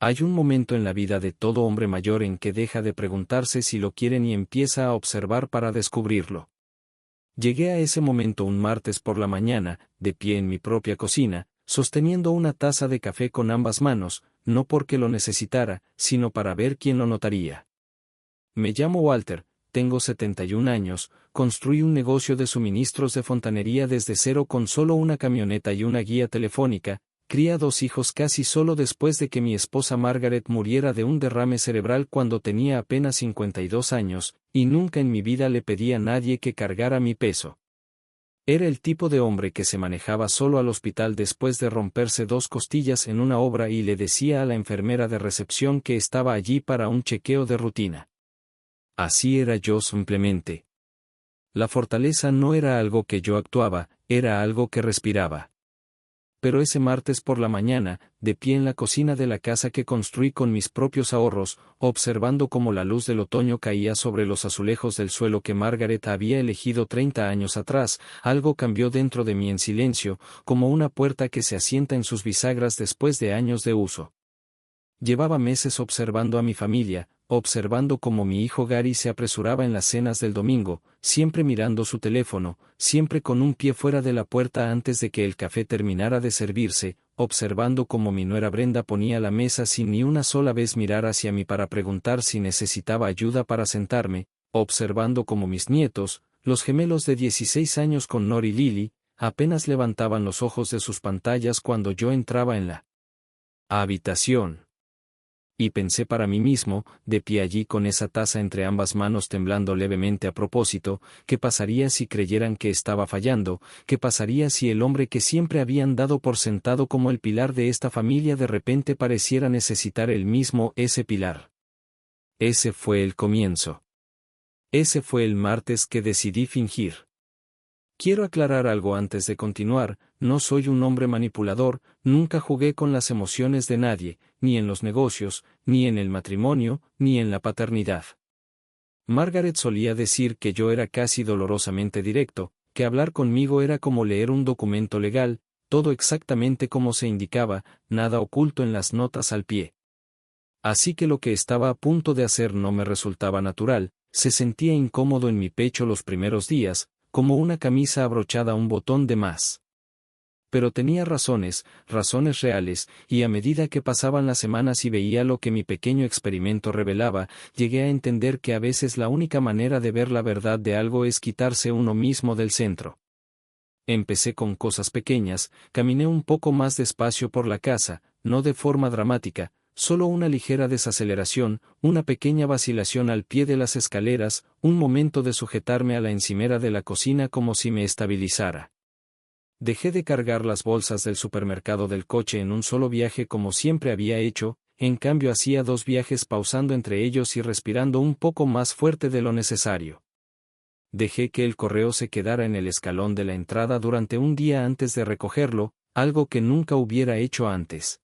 Hay un momento en la vida de todo hombre mayor en que deja de preguntarse si lo quieren y empieza a observar para descubrirlo. Llegué a ese momento un martes por la mañana, de pie en mi propia cocina, sosteniendo una taza de café con ambas manos, no porque lo necesitara, sino para ver quién lo notaría. Me llamo Walter, tengo 71 años, construí un negocio de suministros de fontanería desde cero con solo una camioneta y una guía telefónica, cría 2 hijos casi solo después de que mi esposa Margaret muriera de un derrame cerebral cuando tenía apenas 52 años, y nunca en mi vida le pedí a nadie que cargara mi peso. Era el tipo de hombre que se manejaba solo al hospital después de romperse 2 costillas en una obra y le decía a la enfermera de recepción que estaba allí para un chequeo de rutina. Así era yo simplemente. La fortaleza no era algo que yo actuaba, era algo que respiraba. Pero ese martes por la mañana, de pie en la cocina de la casa que construí con mis propios ahorros, observando cómo la luz del otoño caía sobre los azulejos del suelo que Margaret había elegido 30 años atrás, algo cambió dentro de mí en silencio, como una puerta que se asienta en sus bisagras después de años de uso. Llevaba meses observando a mi familia, observando cómo mi hijo Gary se apresuraba en las cenas del domingo, siempre mirando su teléfono, siempre con un pie fuera de la puerta antes de que el café terminara de servirse, observando cómo mi nuera Brenda ponía la mesa sin ni una sola vez mirar hacia mí para preguntar si necesitaba ayuda para sentarme, observando cómo mis nietos, los gemelos de 16 años con Nor y Lily, apenas levantaban los ojos de sus pantallas cuando yo entraba en la habitación. Y pensé para mí mismo, de pie allí con esa taza entre ambas manos temblando levemente a propósito, ¿qué pasaría si creyeran que estaba fallando? ¿Qué pasaría si el hombre que siempre habían dado por sentado como el pilar de esta familia de repente pareciera necesitar ese pilar? Ese fue el comienzo. Ese fue el martes que decidí fingir. Quiero aclarar algo antes de continuar, no soy un hombre manipulador, nunca jugué con las emociones de nadie, ni en los negocios, ni en el matrimonio, ni en la paternidad. Margaret solía decir que yo era casi dolorosamente directo, que hablar conmigo era como leer un documento legal, todo exactamente como se indicaba, nada oculto en las notas al pie. Así que lo que estaba a punto de hacer no me resultaba natural, se sentía incómodo en mi pecho los primeros días, como una camisa abrochada a un botón de más. Pero tenía razones reales, y a medida que pasaban las semanas y veía lo que mi pequeño experimento revelaba, llegué a entender que a veces la única manera de ver la verdad de algo es quitarse uno mismo del centro. Empecé con cosas pequeñas, caminé un poco más despacio por la casa, no de forma dramática, solo una ligera desaceleración, una pequeña vacilación al pie de las escaleras, un momento de sujetarme a la encimera de la cocina como si me estabilizara. Dejé de cargar las bolsas del supermercado del coche en un solo viaje como siempre había hecho, en cambio hacía 2 viajes pausando entre ellos y respirando un poco más fuerte de lo necesario. Dejé que el correo se quedara en el escalón de la entrada durante un día antes de recogerlo, algo que nunca hubiera hecho antes.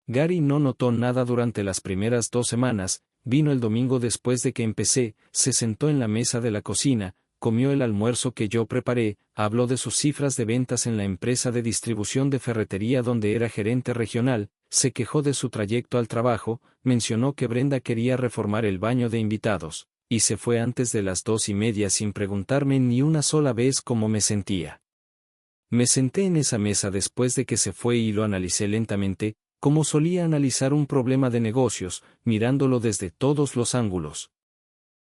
Gary no notó nada durante las primeras 2 semanas, vino el domingo después de que empecé, se sentó en la mesa de la cocina, comió el almuerzo que yo preparé, habló de sus cifras de ventas en la empresa de distribución de ferretería donde era gerente regional, se quejó de su trayecto al trabajo, mencionó que Brenda quería reformar el baño de invitados, y se fue antes de las 2:30 sin preguntarme ni una sola vez cómo me sentía. Me senté en esa mesa después de que se fue y lo analicé lentamente, como solía analizar un problema de negocios, mirándolo desde todos los ángulos.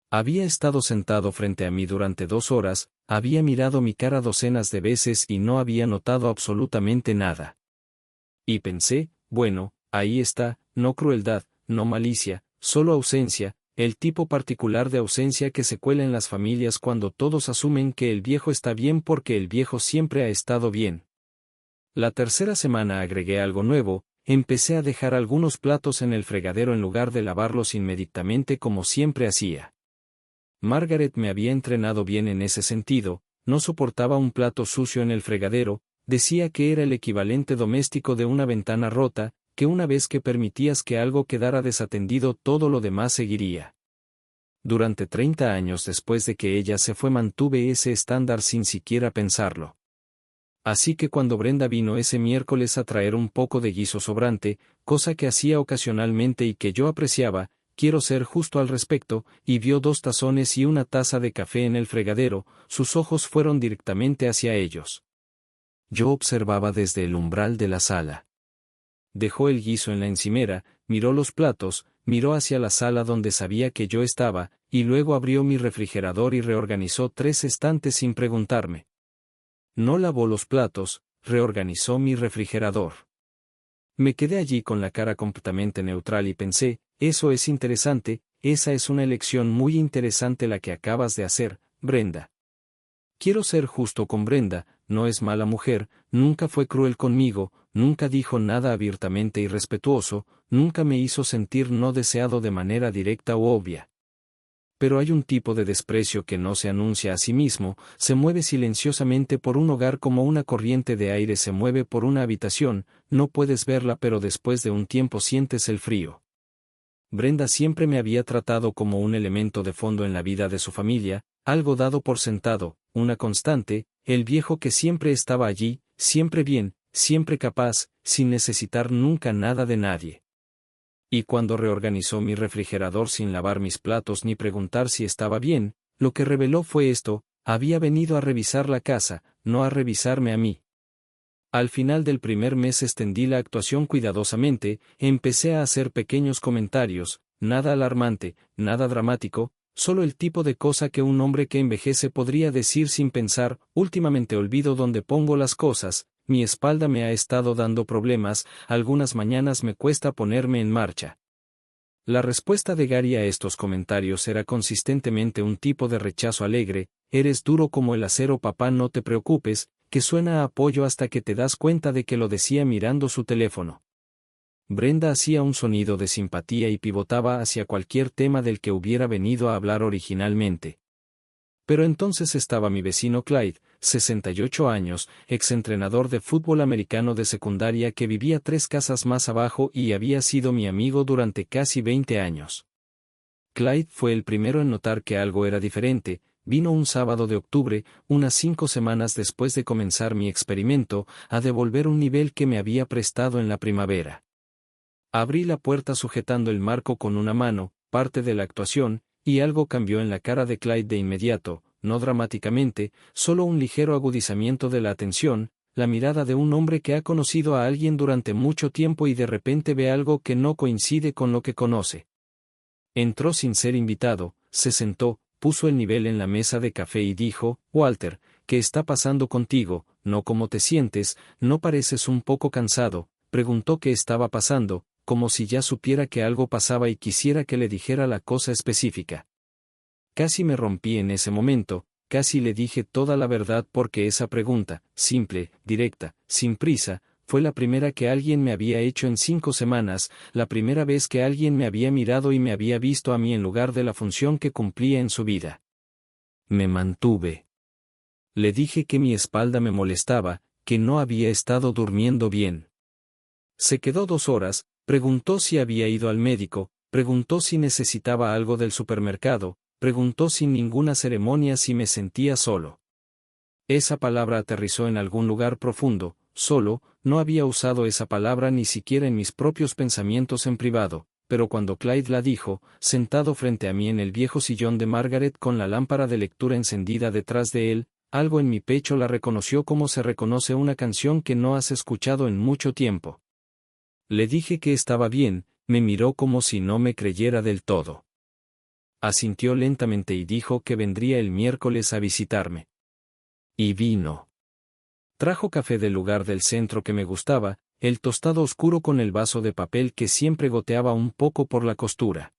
Había estado sentado frente a mí durante 2 horas, había mirado mi cara docenas de veces y no había notado absolutamente nada. Y pensé, bueno, ahí está, no crueldad, no malicia, solo ausencia, el tipo particular de ausencia que se cuela en las familias cuando todos asumen que el viejo está bien porque el viejo siempre ha estado bien. La tercera semana agregué algo nuevo. Empecé a dejar algunos platos en el fregadero en lugar de lavarlos inmediatamente como siempre hacía. Margaret me había entrenado bien en ese sentido, no soportaba un plato sucio en el fregadero, decía que era el equivalente doméstico de una ventana rota, que una vez que permitías que algo quedara desatendido todo lo demás seguiría. Durante 30 años después de que ella se fue mantuve ese estándar sin siquiera pensarlo. Así que cuando Brenda vino ese miércoles a traer un poco de guiso sobrante, cosa que hacía ocasionalmente y que yo apreciaba, quiero ser justo al respecto, y vio 2 tazones y una taza de café en el fregadero, sus ojos fueron directamente hacia ellos. Yo observaba desde el umbral de la sala. Dejó el guiso en la encimera, miró los platos, miró hacia la sala donde sabía que yo estaba, y luego abrió mi refrigerador y reorganizó 3 estantes sin preguntarme. No lavó los platos, reorganizó mi refrigerador. Me quedé allí con la cara completamente neutral y pensé, eso es interesante, esa es una elección muy interesante la que acabas de hacer, Brenda. Quiero ser justo con Brenda, no es mala mujer, nunca fue cruel conmigo, nunca dijo nada abiertamente irrespetuoso, nunca me hizo sentir no deseado de manera directa o obvia. Pero hay un tipo de desprecio que no se anuncia a sí mismo, se mueve silenciosamente por un hogar como una corriente de aire se mueve por una habitación, no puedes verla pero después de un tiempo sientes el frío. Brenda siempre me había tratado como un elemento de fondo en la vida de su familia, algo dado por sentado, una constante, el viejo que siempre estaba allí, siempre bien, siempre capaz, sin necesitar nunca nada de nadie. Y cuando reorganizó mi refrigerador sin lavar mis platos ni preguntar si estaba bien, lo que reveló fue esto, había venido a revisar la casa, no a revisarme a mí. Al final del primer mes extendí la actuación cuidadosamente, empecé a hacer pequeños comentarios, nada alarmante, nada dramático, solo el tipo de cosa que un hombre que envejece podría decir sin pensar, últimamente olvido dónde pongo las cosas, mi espalda me ha estado dando problemas, algunas mañanas me cuesta ponerme en marcha. La respuesta de Gary a estos comentarios era consistentemente un tipo de rechazo alegre, eres duro como el acero papá no te preocupes, que suena a apoyo hasta que te das cuenta de que lo decía mirando su teléfono. Brenda hacía un sonido de simpatía y pivotaba hacia cualquier tema del que hubiera venido a hablar originalmente. Pero entonces estaba mi vecino Clyde, 68 años, exentrenador de fútbol americano de secundaria que vivía 3 casas más abajo y había sido mi amigo durante casi 20 años. Clyde fue el primero en notar que algo era diferente, vino un sábado de octubre, unas 5 semanas después de comenzar mi experimento, a devolver un nivel que me había prestado en la primavera. Abrí la puerta sujetando el marco con una mano, parte de la actuación, y algo cambió en la cara de Clyde de inmediato, no dramáticamente, solo un ligero agudizamiento de la atención, la mirada de un hombre que ha conocido a alguien durante mucho tiempo y de repente ve algo que no coincide con lo que conoce. Entró sin ser invitado, se sentó, puso el nivel en la mesa de café y dijo, Walter, ¿qué está pasando contigo? No cómo te sientes, ¿no pareces un poco cansado? Preguntó qué estaba pasando, como si ya supiera que algo pasaba y quisiera que le dijera la cosa específica. Casi me rompí en ese momento, casi le dije toda la verdad porque esa pregunta, simple, directa, sin prisa, fue la primera que alguien me había hecho en 5 semanas, la primera vez que alguien me había mirado y me había visto a mí en lugar de la función que cumplía en su vida. Me mantuve. Le dije que mi espalda me molestaba, que no había estado durmiendo bien. Se quedó 2 horas, preguntó si había ido al médico, preguntó si necesitaba algo del supermercado, preguntó sin ninguna ceremonia si me sentía solo. Esa palabra aterrizó en algún lugar profundo, solo, no había usado esa palabra ni siquiera en mis propios pensamientos en privado, pero cuando Clyde la dijo, sentado frente a mí en el viejo sillón de Margaret con la lámpara de lectura encendida detrás de él, algo en mi pecho la reconoció como se reconoce una canción que no has escuchado en mucho tiempo. Le dije que estaba bien, me miró como si no me creyera del todo. Asintió lentamente y dijo que vendría el miércoles a visitarme. Y vino. Trajo café del lugar del centro que me gustaba, el tostado oscuro con el vaso de papel que siempre goteaba un poco por la costura.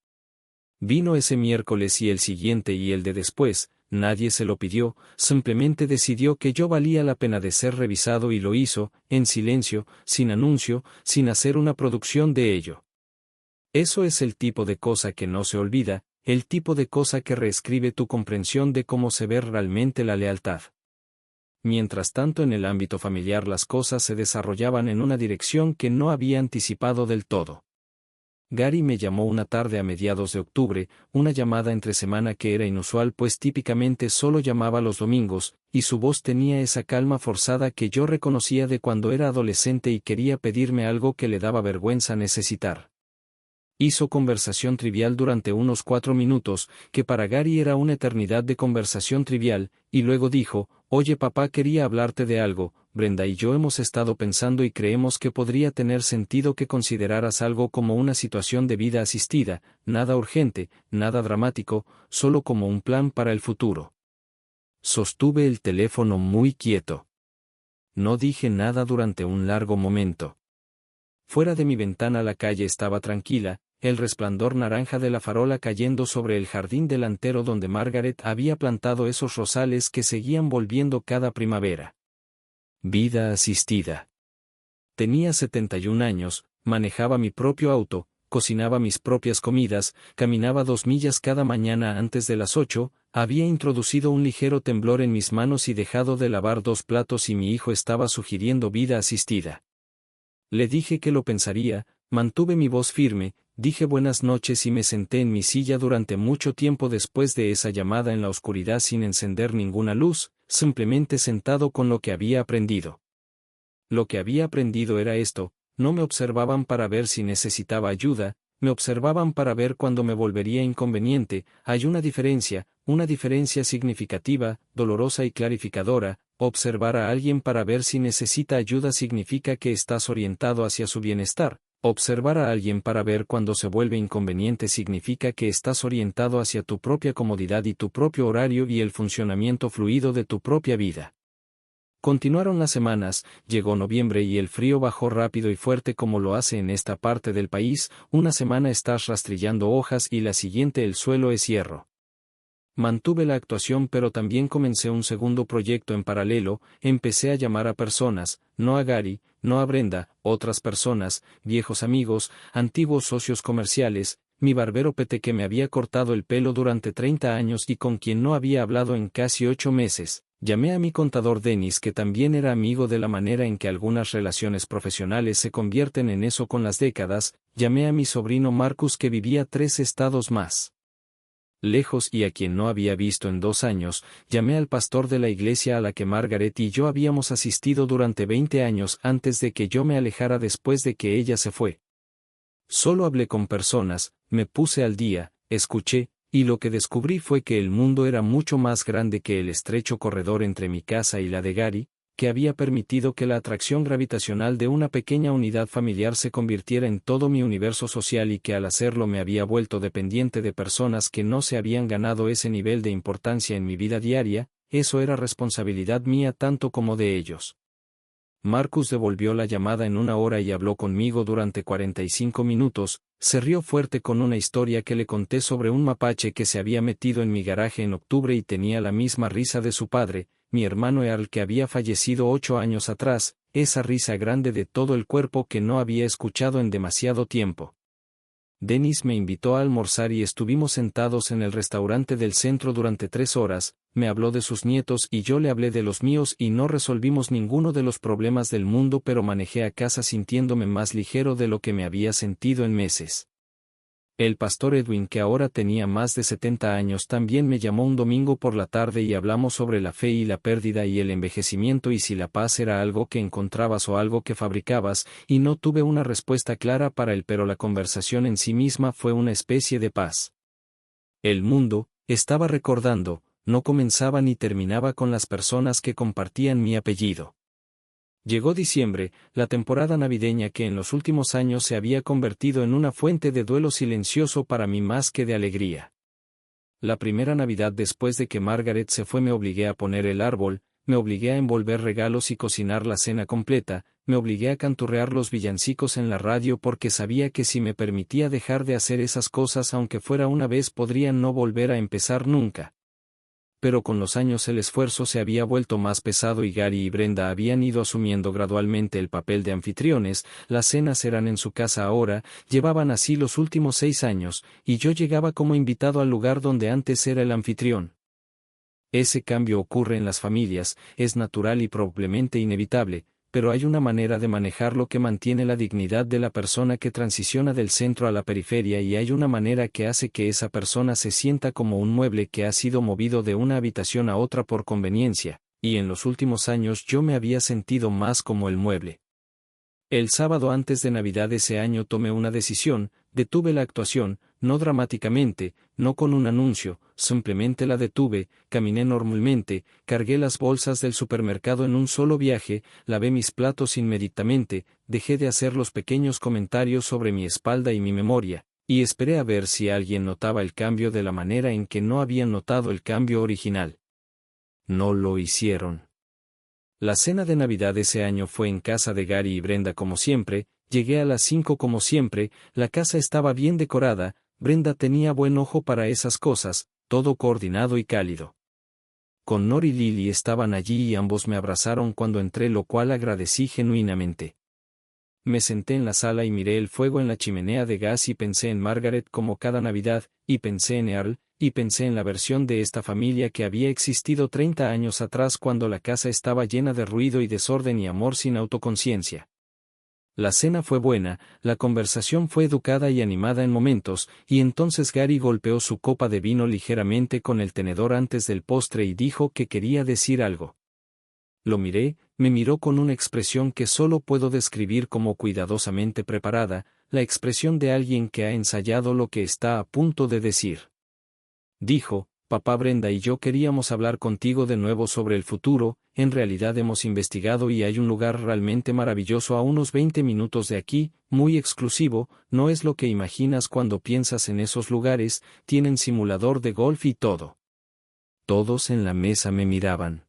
Vino ese miércoles y el siguiente y el de después, nadie se lo pidió, simplemente decidió que yo valía la pena de ser revisado y lo hizo, en silencio, sin anuncio, sin hacer una producción de ello. Eso es el tipo de cosa que no se olvida, el tipo de cosa que reescribe tu comprensión de cómo se ve realmente la lealtad. Mientras tanto en el ámbito familiar las cosas se desarrollaban en una dirección que no había anticipado del todo. Gary me llamó una tarde a mediados de octubre, una llamada entre semana que era inusual pues típicamente solo llamaba los domingos, y su voz tenía esa calma forzada que yo reconocía de cuando era adolescente y quería pedirme algo que le daba vergüenza necesitar. Hizo conversación trivial durante unos 4 minutos, que para Gary era una eternidad de conversación trivial, y luego dijo, «Oye papá, quería hablarte de algo, Brenda y yo hemos estado pensando y creemos que podría tener sentido que consideraras algo como una situación de vida asistida, nada urgente, nada dramático, solo como un plan para el futuro». Sostuve el teléfono muy quieto. No dije nada durante un largo momento. Fuera de mi ventana la calle estaba tranquila, el resplandor naranja de la farola cayendo sobre el jardín delantero donde Margaret había plantado esos rosales que seguían volviendo cada primavera. Vida asistida. Tenía 71 años, manejaba mi propio auto, cocinaba mis propias comidas, caminaba 2 millas cada mañana antes de las 8, había introducido un ligero temblor en mis manos y dejado de lavar 2 platos y mi hijo estaba sugiriendo vida asistida. Le dije que lo pensaría, mantuve mi voz firme, dije buenas noches y me senté en mi silla durante mucho tiempo después de esa llamada en la oscuridad sin encender ninguna luz, simplemente sentado con lo que había aprendido. Lo que había aprendido era esto: no me observaban para ver si necesitaba ayuda, me observaban para ver cuándo me volvería inconveniente. Hay una diferencia significativa, dolorosa y clarificadora. Observar a alguien para ver si necesita ayuda significa que estás orientado hacia su bienestar. Observar a alguien para ver cuándo se vuelve inconveniente significa que estás orientado hacia tu propia comodidad y tu propio horario y el funcionamiento fluido de tu propia vida. Continuaron las semanas, llegó noviembre y el frío bajó rápido y fuerte como lo hace en esta parte del país. Una semana estás rastrillando hojas y la siguiente el suelo es hierro. Mantuve la actuación pero también comencé un segundo proyecto en paralelo. Empecé a llamar a personas, no a Gary, no a Brenda, otras personas, viejos amigos, antiguos socios comerciales, mi barbero Pete que me había cortado el pelo durante 30 años y con quien no había hablado en casi 8 meses. Llamé a mi contador Dennis que también era amigo de la manera en que algunas relaciones profesionales se convierten en eso con las décadas. Llamé a mi sobrino Marcus que vivía 3 estados más lejos y a quien no había visto en 2 años. Llamé al pastor de la iglesia a la que Margaret y yo habíamos asistido durante 20 años antes de que yo me alejara después de que ella se fue. Solo hablé con personas, me puse al día, escuché, y lo que descubrí fue que el mundo era mucho más grande que el estrecho corredor entre mi casa y la de Gary, que había permitido que la atracción gravitacional de una pequeña unidad familiar se convirtiera en todo mi universo social y que al hacerlo me había vuelto dependiente de personas que no se habían ganado ese nivel de importancia en mi vida diaria. Eso era responsabilidad mía tanto como de ellos. Marcus devolvió la llamada en 1 hora y habló conmigo durante 45 minutos, se rió fuerte con una historia que le conté sobre un mapache que se había metido en mi garaje en octubre y tenía la misma risa de su padre, mi hermano Earl que había fallecido 8 años atrás, esa risa grande de todo el cuerpo que no había escuchado en demasiado tiempo. Dennis me invitó a almorzar y estuvimos sentados en el restaurante del centro durante 3 horas, me habló de sus nietos y yo le hablé de los míos y no resolvimos ninguno de los problemas del mundo pero manejé a casa sintiéndome más ligero de lo que me había sentido en meses. El pastor Edwin que ahora tenía más de 70 años también me llamó un domingo por la tarde y hablamos sobre la fe y la pérdida y el envejecimiento y si la paz era algo que encontrabas o algo que fabricabas, y no tuve una respuesta clara para él pero la conversación en sí misma fue una especie de paz. El mundo, estaba recordando, no comenzaba ni terminaba con las personas que compartían mi apellido. Llegó diciembre, la temporada navideña que en los últimos años se había convertido en una fuente de duelo silencioso para mí más que de alegría. La primera Navidad después de que Margaret se fue me obligué a poner el árbol, me obligué a envolver regalos y cocinar la cena completa, me obligué a canturrear los villancicos en la radio porque sabía que si me permitía dejar de hacer esas cosas aunque fuera una vez podrían no volver a empezar nunca. Pero con los años el esfuerzo se había vuelto más pesado y Gary y Brenda habían ido asumiendo gradualmente el papel de anfitriones. Las cenas eran en su casa ahora, llevaban así los últimos 6 años, y yo llegaba como invitado al lugar donde antes era el anfitrión. Ese cambio ocurre en las familias, es natural y probablemente inevitable, pero hay una manera de manejarlo que mantiene la dignidad de la persona que transiciona del centro a la periferia, y hay una manera que hace que esa persona se sienta como un mueble que ha sido movido de una habitación a otra por conveniencia, y en los últimos años yo me había sentido más como el mueble. El sábado antes de Navidad ese año tomé una decisión, detuve la actuación, no dramáticamente, no con un anuncio, simplemente la detuve, caminé normalmente, cargué las bolsas del supermercado en un solo viaje, lavé mis platos inmediatamente, dejé de hacer los pequeños comentarios sobre mi espalda y mi memoria, y esperé a ver si alguien notaba el cambio de la manera en que no habían notado el cambio original. No lo hicieron. La cena de Navidad ese año fue en casa de Gary y Brenda como siempre, llegué a las 5 como siempre, la casa estaba bien decorada, Brenda tenía buen ojo para esas cosas, todo coordinado y cálido. Connor y Lily estaban allí y ambos me abrazaron cuando entré, lo cual agradecí genuinamente. Me senté en la sala y miré el fuego en la chimenea de gas y pensé en Margaret como cada Navidad, y pensé en Earl, y pensé en la versión de esta familia que había existido 30 años atrás cuando la casa estaba llena de ruido y desorden y amor sin autoconciencia. La cena fue buena, la conversación fue educada y animada en momentos, y entonces Gary golpeó su copa de vino ligeramente con el tenedor antes del postre y dijo que quería decir algo. Lo miré, me miró con una expresión que solo puedo describir como cuidadosamente preparada, la expresión de alguien que ha ensayado lo que está a punto de decir. Dijo: papá, Brenda y yo queríamos hablar contigo de nuevo sobre el futuro, en realidad hemos investigado y hay un lugar realmente maravilloso a unos 20 minutos de aquí, muy exclusivo, no es lo que imaginas cuando piensas en esos lugares, tienen simulador de golf y todo. Todos en la mesa me miraban.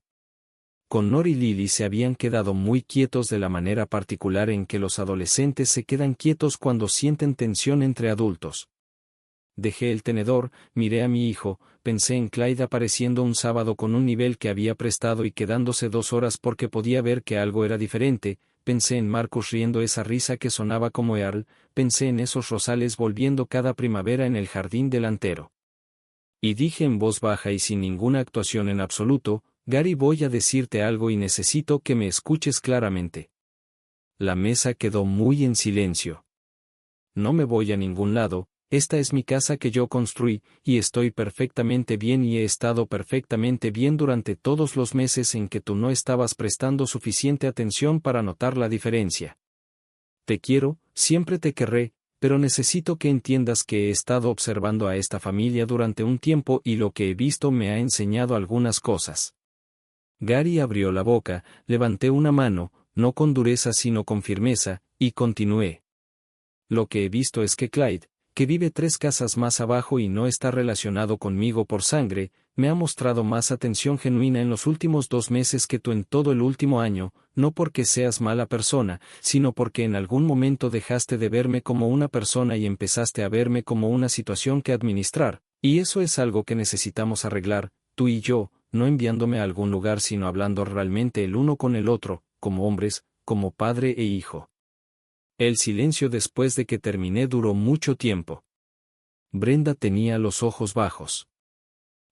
Connor y Lily se habían quedado muy quietos de la manera particular en que los adolescentes se quedan quietos cuando sienten tensión entre adultos. Dejé el tenedor, miré a mi hijo, pensé en Clyde apareciendo un sábado con un nivel que había prestado y quedándose 2 horas porque podía ver que algo era diferente, pensé en Marcus riendo esa risa que sonaba como Earl, pensé en esos rosales volviendo cada primavera en el jardín delantero. Y dije en voz baja y sin ninguna actuación en absoluto: Gary, voy a decirte algo y necesito que me escuches claramente. La mesa quedó muy en silencio. No me voy a ningún lado. Esta es mi casa que yo construí, y estoy perfectamente bien y he estado perfectamente bien durante todos los meses en que tú no estabas prestando suficiente atención para notar la diferencia. Te quiero, siempre te querré, pero necesito que entiendas que he estado observando a esta familia durante un tiempo y lo que he visto me ha enseñado algunas cosas. Gary abrió la boca, levanté una mano, no con dureza sino con firmeza, y continué. Lo que he visto es que Clyde, que vive 3 casas más abajo y no está relacionado conmigo por sangre, me ha mostrado más atención genuina en los últimos 2 meses que tú en todo el último año, no porque seas mala persona, sino porque en algún momento dejaste de verme como una persona y empezaste a verme como una situación que administrar, y eso es algo que necesitamos arreglar, tú y yo, no enviándome a algún lugar sino hablando realmente el uno con el otro, como hombres, como padre e hijo. El silencio después de que terminé duró mucho tiempo. Brenda tenía los ojos bajos.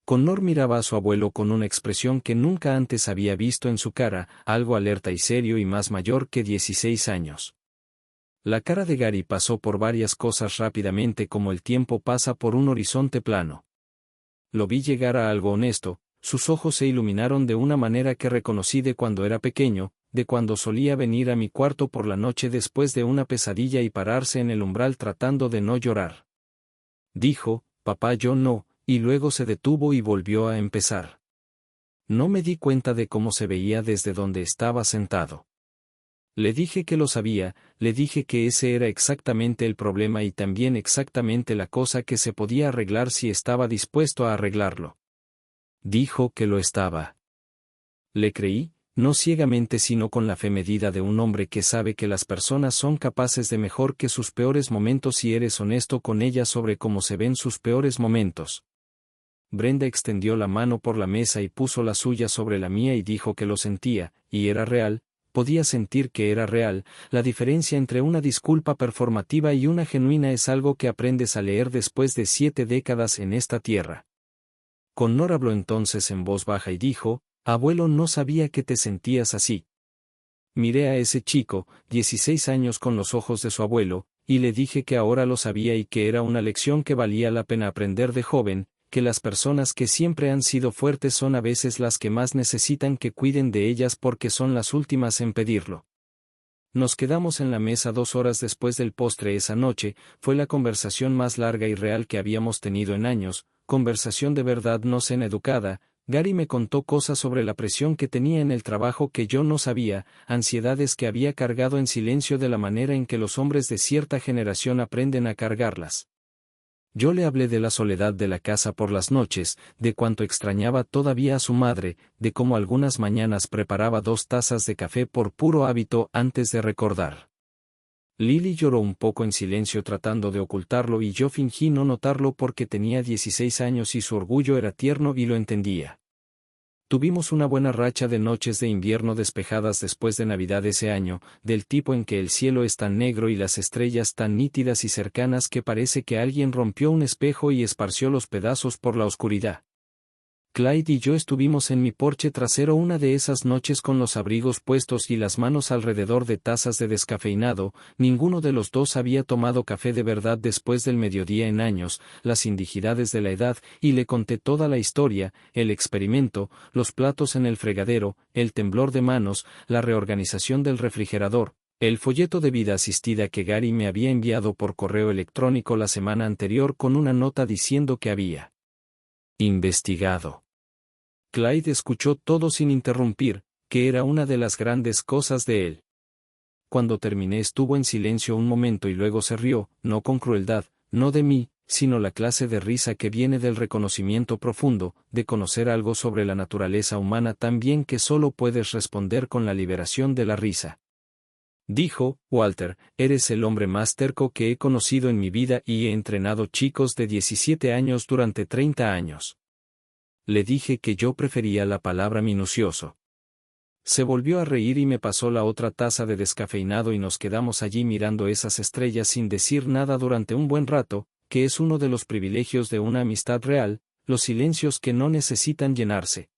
Connor miraba a su abuelo con una expresión que nunca antes había visto en su cara, algo alerta y serio y más mayor que 16 años. La cara de Gary pasó por varias cosas rápidamente como el tiempo pasa por un horizonte plano. Lo vi llegar a algo honesto, sus ojos se iluminaron de una manera que reconocí de cuando era pequeño, de cuando solía venir a mi cuarto por la noche después de una pesadilla y pararse en el umbral tratando de no llorar. Dijo: papá, yo no, y luego se detuvo y volvió a empezar. No me di cuenta de cómo se veía desde donde estaba sentado. Le dije que lo sabía, le dije que ese era exactamente el problema y también exactamente la cosa que se podía arreglar si estaba dispuesto a arreglarlo. Dijo que lo estaba. Le creí, no ciegamente sino con la fe medida de un hombre que sabe que las personas son capaces de mejor que sus peores momentos si eres honesto con ellas sobre cómo se ven sus peores momentos. Brenda extendió la mano por la mesa y puso la suya sobre la mía y dijo que lo sentía, y era real, podía sentir que era real. La diferencia entre una disculpa performativa y una genuina es algo que aprendes a leer después de 7 décadas en esta tierra. Connor habló entonces en voz baja y dijo: abuelo, no sabía que te sentías así. Miré a ese chico, 16 años con los ojos de su abuelo, y le dije que ahora lo sabía y que era una lección que valía la pena aprender de joven, que las personas que siempre han sido fuertes son a veces las que más necesitan que cuiden de ellas porque son las últimas en pedirlo. Nos quedamos en la mesa 2 horas después del postre esa noche, fue la conversación más larga y real que habíamos tenido en años, conversación de verdad no cena educada. Gary me contó cosas sobre la presión que tenía en el trabajo que yo no sabía, ansiedades que había cargado en silencio de la manera en que los hombres de cierta generación aprenden a cargarlas. Yo le hablé de la soledad de la casa por las noches, de cuánto extrañaba todavía a su madre, de cómo algunas mañanas preparaba 2 tazas de café por puro hábito antes de recordar. Lily lloró un poco en silencio tratando de ocultarlo y yo fingí no notarlo porque tenía 16 años y su orgullo era tierno y lo entendía. Tuvimos una buena racha de noches de invierno despejadas después de Navidad ese año, del tipo en que el cielo es tan negro y las estrellas tan nítidas y cercanas que parece que alguien rompió un espejo y esparció los pedazos por la oscuridad. Clyde y yo estuvimos en mi porche trasero una de esas noches con los abrigos puestos y las manos alrededor de tazas de descafeinado. Ninguno de los dos había tomado café de verdad después del mediodía en años, las indignidades de la edad, y le conté toda la historia, el experimento, los platos en el fregadero, el temblor de manos, la reorganización del refrigerador, el folleto de vida asistida que Gary me había enviado por correo electrónico la semana anterior con una nota diciendo que había investigado. Clyde escuchó todo sin interrumpir, que era una de las grandes cosas de él. Cuando terminé estuvo en silencio un momento y luego se rió, no con crueldad, no de mí, sino la clase de risa que viene del reconocimiento profundo, de conocer algo sobre la naturaleza humana tan bien que solo puedes responder con la liberación de la risa. Dijo, Walter, eres el hombre más terco que he conocido en mi vida y he entrenado chicos de 17 años durante 30 años. Le dije que yo prefería la palabra minucioso. Se volvió a reír y me pasó la otra taza de descafeinado y nos quedamos allí mirando esas estrellas sin decir nada durante un buen rato, que es uno de los privilegios de una amistad real, los silencios que no necesitan llenarse.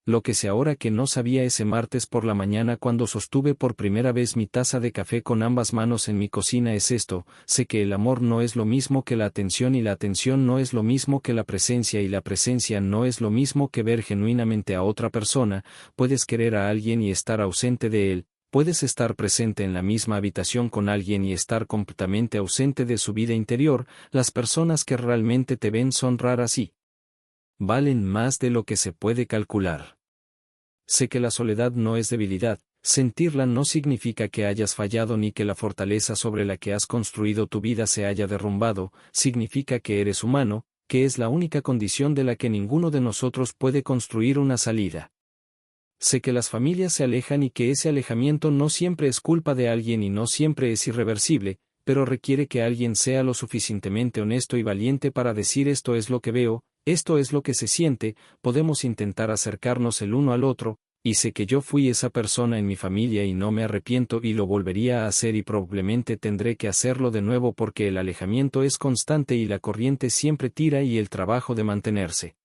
Lo que sé ahora que no sabía ese martes por la mañana cuando sostuve por primera vez mi taza de café con ambas manos en mi cocina es esto: sé que el amor no es lo mismo que la atención y la atención no es lo mismo que la presencia y la presencia no es lo mismo que ver genuinamente a otra persona. Puedes querer a alguien y estar ausente de él, puedes estar presente en la misma habitación con alguien y estar completamente ausente de su vida interior. Las personas que realmente te ven son raras y valen más de lo que se puede calcular. Sé que la soledad no es debilidad, sentirla no significa que hayas fallado ni que la fortaleza sobre la que has construido tu vida se haya derrumbado, significa que eres humano, que es la única condición de la que ninguno de nosotros puede construir una salida. Sé que las familias se alejan y que ese alejamiento no siempre es culpa de alguien y no siempre es irreversible, pero requiere que alguien sea lo suficientemente honesto y valiente para decir esto es lo que veo, esto es lo que se siente. Podemos intentar acercarnos el uno al otro, y sé que yo fui esa persona en mi familia y no me arrepiento y lo volvería a hacer y probablemente tendré que hacerlo de nuevo porque el alejamiento es constante y la corriente siempre tira y el trabajo de mantenerse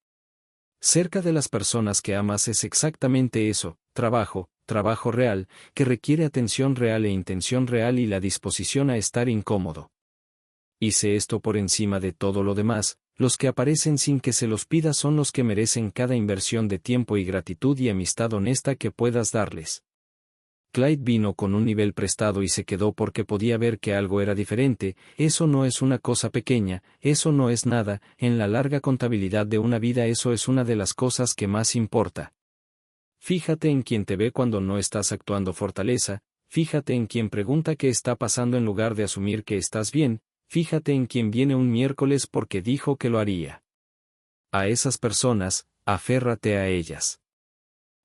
cerca de las personas que amas es exactamente eso, trabajo real, que requiere atención real e intención real y la disposición a estar incómodo. Y sé esto por encima de todo lo demás, los que aparecen sin que se los pida son los que merecen cada inversión de tiempo y gratitud y amistad honesta que puedas darles. Clyde vino con un nivel prestado y se quedó porque podía ver que algo era diferente. Eso no es una cosa pequeña, eso no es nada, en la larga contabilidad de una vida eso es una de las cosas que más importa. Fíjate en quien te ve cuando no estás actuando fortaleza, fíjate en quien pregunta qué está pasando en lugar de asumir que estás bien, fíjate en quien viene un miércoles porque dijo que lo haría. A esas personas, aférrate a ellas.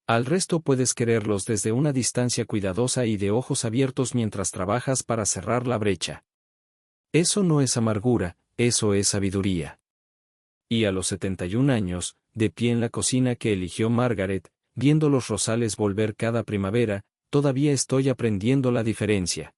Al resto puedes quererlos desde una distancia cuidadosa y de ojos abiertos mientras trabajas para cerrar la brecha. Eso no es amargura, eso es sabiduría. Y a los 71 años, de pie en la cocina que eligió Margaret, viendo los rosales volver cada primavera, todavía estoy aprendiendo la diferencia.